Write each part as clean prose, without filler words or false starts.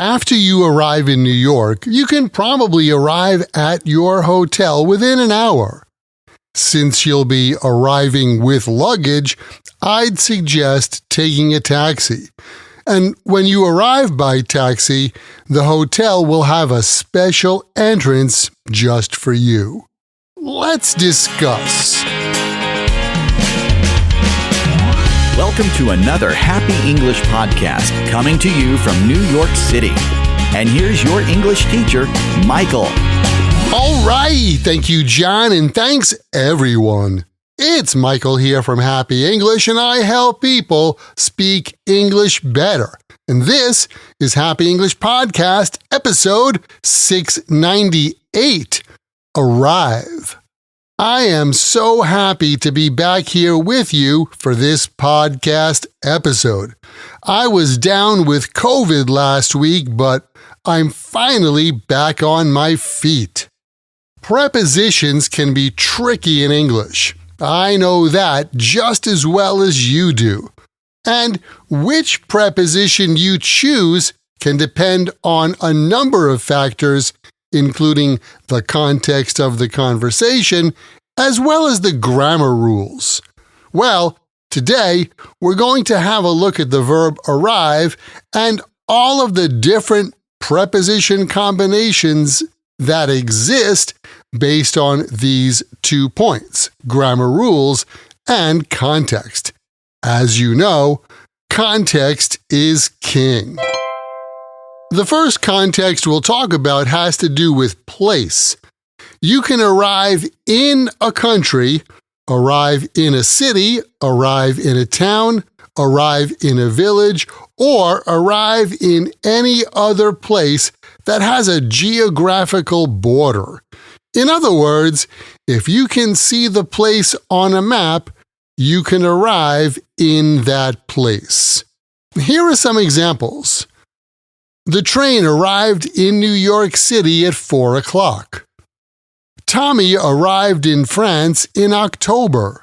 After you arrive in New York, you can probably arrive at your hotel within an hour. Since you'll be arriving with luggage, I'd suggest taking a taxi. And when you arrive by taxi, the hotel will have a special entrance just for you. Let's discuss. Welcome to another Happy English podcast coming to you from New York City. And here's your English teacher, Michael. All right, thank you, John, and thanks, everyone. It's Michael here from Happy English, and I help people speak English better. And this is Happy English Podcast, episode 698, Arrive. I am so happy to be back here with you for this podcast episode. I was down with COVID last week, but I'm finally back on my feet. Prepositions can be tricky in English. I know that just as well as you do. And which preposition you choose can depend on a number of factors, including the context of the conversation, as well as the grammar rules. Well, today we're going to have a look at the verb arrive and all of the different preposition combinations that exist based on these 2 points, grammar rules and context. As you know, context is king. The first context we'll talk about has to do with place. You can arrive in a country, arrive in a city, arrive in a town, arrive in a village, or arrive in any other place that has a geographical border. In other words, if you can see the place on a map, you can arrive in that place. Here are some examples. The train arrived in New York City at 4 o'clock. Tommy arrived in France in October.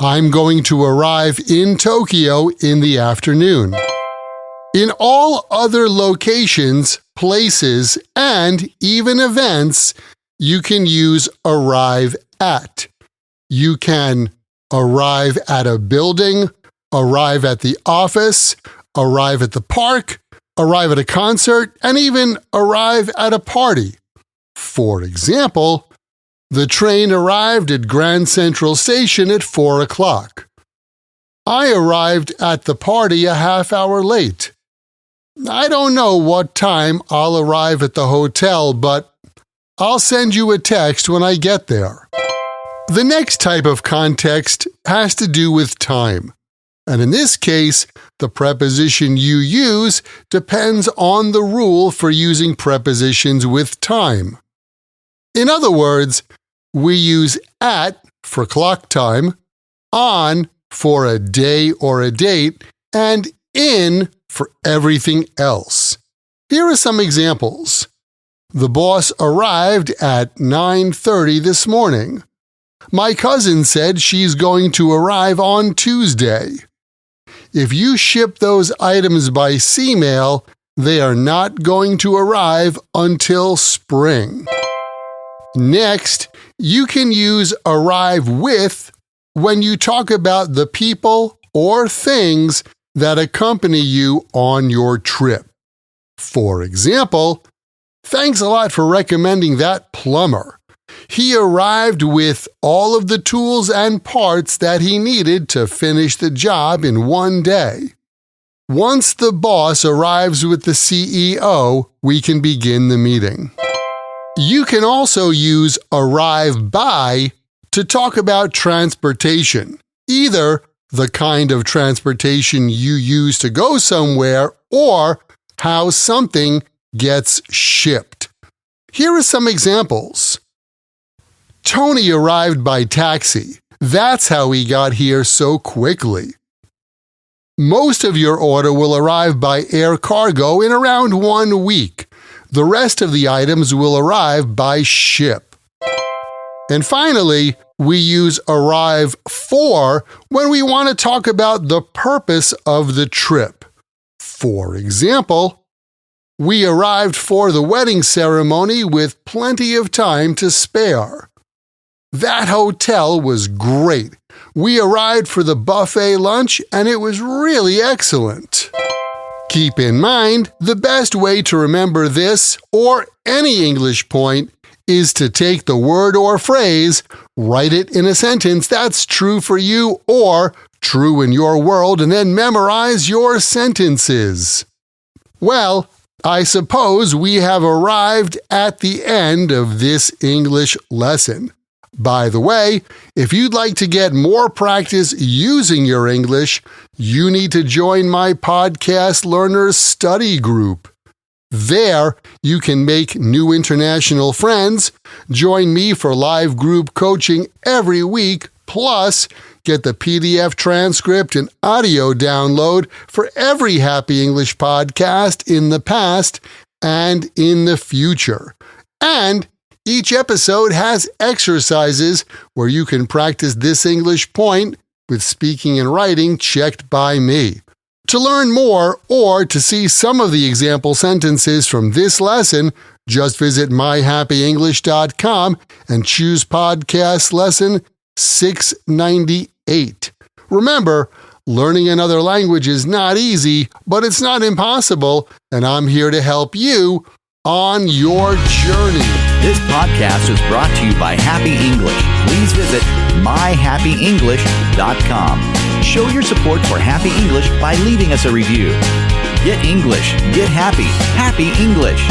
I'm going to arrive in Tokyo in the afternoon. In all other locations, places, and even events, you can use arrive at. You can arrive at a building, arrive at the office, arrive at the park, arrive at a concert, and even arrive at a party. For example, the train arrived at Grand Central Station at 4 o'clock. I arrived at the party a half hour late. I don't know what time I'll arrive at the hotel, but I'll send you a text when I get there. The next type of context has to do with time. And in this case, the preposition you use depends on the rule for using prepositions with time. In other words, we use at for clock time, on for a day or a date, and in for everything else. Here are some examples. The boss arrived at 9:30 this morning. My cousin said she's going to arrive on Tuesday. If you ship those items by sea mail, they are not going to arrive until spring. Next, you can use arrive with when you talk about the people or things that accompany you on your trip. For example, thanks a lot for recommending that plumber. He arrived with all of the tools and parts that he needed to finish the job in one day. Once the boss arrives with the CEO, we can begin the meeting. You can also use arrive by to talk about transportation, either the kind of transportation you use to go somewhere or how something gets shipped. Here are some examples. Tony arrived by taxi. That's how he got here so quickly. Most of your order will arrive by air cargo in around 1 week. The rest of the items will arrive by ship. And finally, we use arrive for when we want to talk about the purpose of the trip. For example, We arrived for the wedding ceremony with plenty of time to spare. That hotel was great. We arrived for the buffet lunch and it was really excellent. Keep in mind, the best way to remember this or any English point is to take the word or phrase, write it in a sentence that's true for you or true in your world, and then memorize your sentences. Well, I suppose we have arrived at the end of this English lesson. By the way, if you'd like to get more practice using your English, you need to join my Podcast Learners Study Group. There, you can make new international friends, join me for live group coaching every week, plus get the PDF transcript and audio download for every Happy English podcast in the past and in the future. And each episode has exercises where you can practice this English point with speaking and writing checked by me. To learn more or to see some of the example sentences from this lesson, just visit myhappyenglish.com and choose podcast lesson 698. Remember, learning another language is not easy, but it's not impossible, and I'm here to help you on your journey. This podcast was brought to you by Happy English. Please visit myhappyenglish.com. Show your support for Happy English by leaving us a review. Get English, get happy, Happy English.